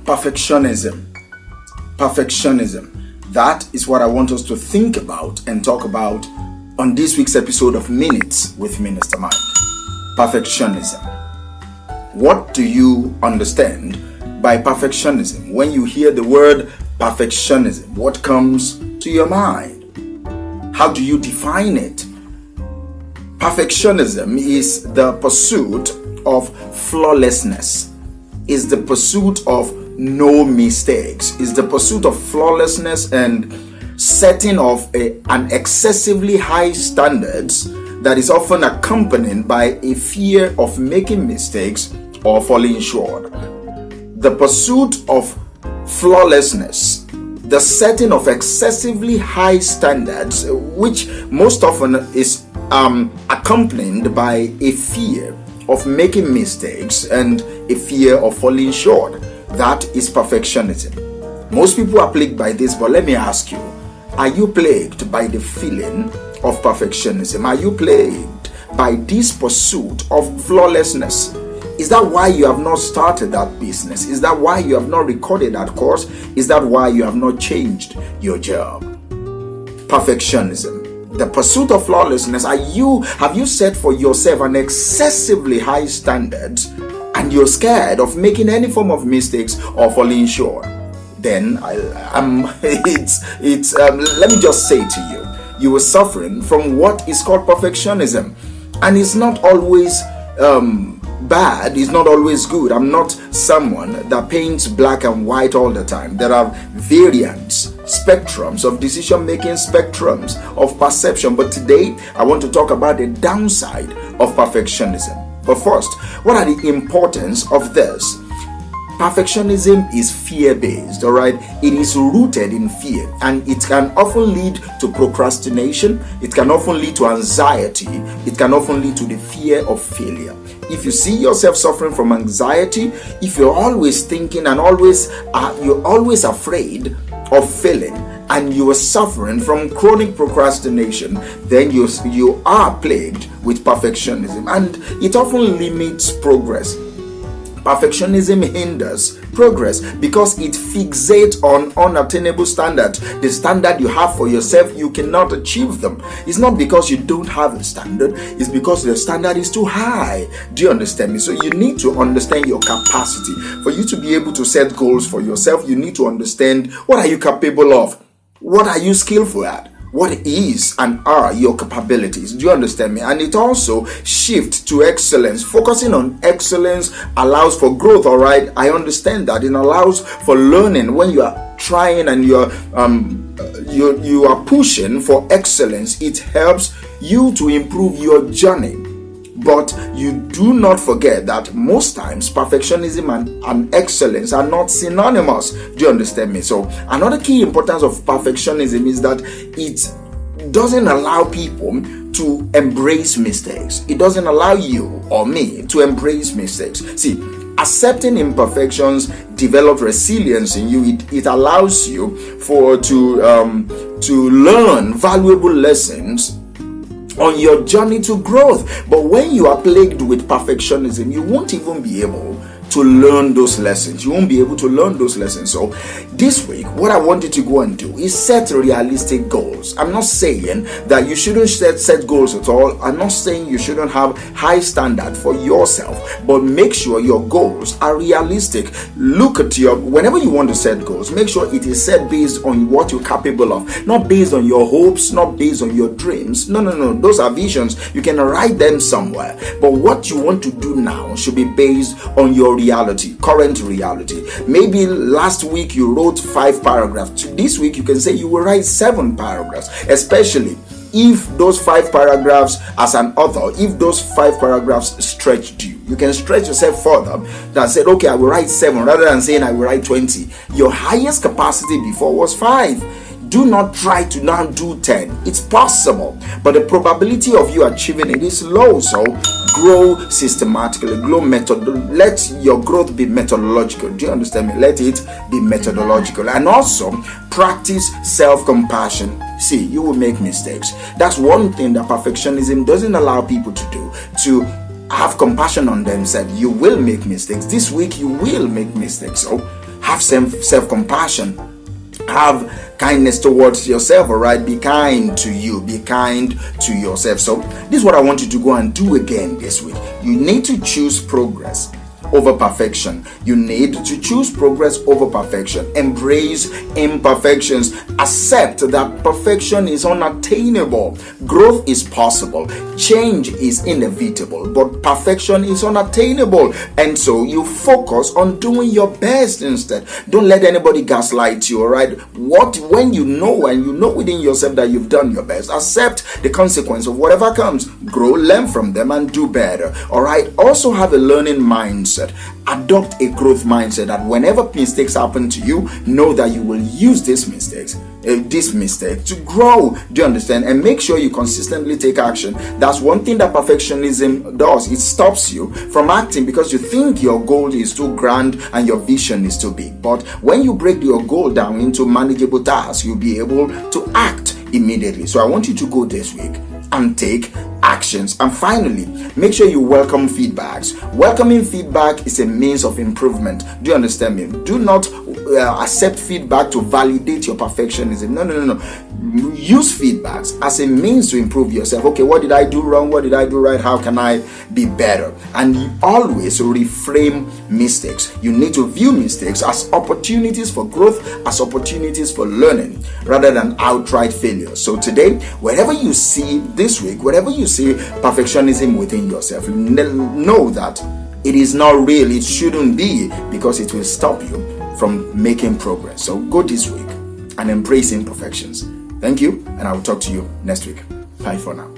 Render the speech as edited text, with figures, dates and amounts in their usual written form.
Perfectionism. Perfectionism. That is what I want us to think about and talk about on this week's episode of Minutes with MinistaMike. Perfectionism. What do you understand by perfectionism? When you hear the word perfectionism, what comes to your mind? How do you define it? Perfectionism is the pursuit of flawlessness, is the pursuit of no mistakes, is the pursuit of flawlessness and setting of an excessively high standards that is often accompanied by a fear of making mistakes or falling short. The pursuit of flawlessness, the setting of excessively high standards, which most often is accompanied by a fear of making mistakes and a fear of falling short. That is perfectionism. Most people are plagued by this, but let me ask you, are you plagued by the feeling of perfectionism? Are you plagued by this pursuit of flawlessness? Is that why you have not started that business? Is that why you have not recorded that course? Is that why you have not changed your job? Perfectionism, the pursuit of flawlessness. Have you set for yourself an excessively high standard and you're scared of making any form of mistakes or falling short? Then let me just say to you, you are suffering from what is called perfectionism, and it's not always bad, it's not always good. I'm not someone that paints black and white all the time. There are variants, spectrums of decision making, spectrums of perception, but today I want to talk about the downside of perfectionism. But first, what are the importance of this? Perfectionism is fear-based, all right? It is rooted in fear, and it can often lead to procrastination. It can often lead to anxiety. It can often lead to the fear of failure. If you see yourself suffering from anxiety, if you're always thinking and you're always afraid of failing, and you are suffering from chronic procrastination, then you are plagued with perfectionism, and it often limits progress. Perfectionism hinders progress because it fixates on unattainable standards. The standard you have for yourself, you cannot achieve them. It's not because you don't have a standard, it's because the standard is too high. Do you understand me? So you need to understand your capacity. For you to be able to set goals for yourself, you need to understand what are you capable of? What are you skillful at? What is and are your capabilities? Do you understand me? And it also shifts to excellence. Focusing on excellence allows for growth, all right? I understand that. It allows for learning. When you are trying and you are pushing for excellence, it helps you to improve your journey. But you do not forget that most times perfectionism and excellence are not synonymous. Do you understand me? So another key importance of perfectionism is that it doesn't allow people to embrace mistakes. It doesn't allow you or me to embrace mistakes. See, accepting imperfections develop resilience in you. It allows you to learn valuable lessons on your journey to growth. But when you are plagued with perfectionism, you won't even be able to learn those lessons. You won't be able to learn those lessons. So this week, what I want you to go and do is set realistic goals. I'm not saying that you shouldn't set goals at all. I'm not saying you shouldn't have high standard for yourself, but make sure your goals are realistic. Look at whenever you want to set goals, make sure it is set based on what you're capable of, not based on your hopes, not based on your dreams. No. Those are visions. You can write them somewhere. But what you want to do now should be based on your reality, current reality. Maybe last week you wrote 5 paragraphs. This week you can say you will write 7 paragraphs, especially if those 5 paragraphs, as an author, if those 5 paragraphs stretched you. You can stretch yourself further than said, okay, I will write 7 rather than saying I will write 20. Your highest capacity before was 5. Do not try to now do 10. It's possible, but the probability of you achieving it is low. So grow systematically, let your growth be methodological. Do you understand me? Let it be methodological. And also practice self-compassion. See, you will make mistakes. That's one thing that perfectionism doesn't allow people to do, to have compassion on themselves. You will make mistakes. This week you will make mistakes. So Have self-compassion. Have kindness towards yourself, all right? Be kind to you. Be kind to yourself. So this is what I want you to go and do again this week. You need to choose progress over perfection. You need to choose progress over perfection. Embrace imperfections. Accept that perfection is unattainable. Growth is possible. Change is inevitable, but perfection is unattainable. And so you focus on doing your best instead. Don't let anybody gaslight you, all right? When you know, and you know within yourself that you've done your best, accept the consequence of whatever comes. Grow, learn from them, and do better, all right? Also have a learning mindset. Adopt a growth mindset that whenever mistakes happen to you, know that you will use this mistake to grow. Do you understand? And make sure you consistently take action. That's one thing that perfectionism does. It stops you from acting because you think your goal is too grand and your vision is too big. But when you break your goal down into manageable tasks, you'll be able to act immediately. So I want you to go this week and take actions. And finally, make sure you welcome feedbacks. Welcoming feedback is a means of improvement. Do you understand me? Do not accept feedback to validate your perfectionism. No. Use feedbacks as a means to improve yourself. Okay, what did I do wrong? What did I do right? How can I be better? And you always reframe mistakes. You need to view mistakes as opportunities for growth, as opportunities for learning, rather than outright failure. So today, wherever you see this week, wherever you see perfectionism within yourself, know that it is not real. It shouldn't be, because it will stop you from making progress. So go this week and embrace imperfections. Thank you, and I will talk to you next week. Bye for now.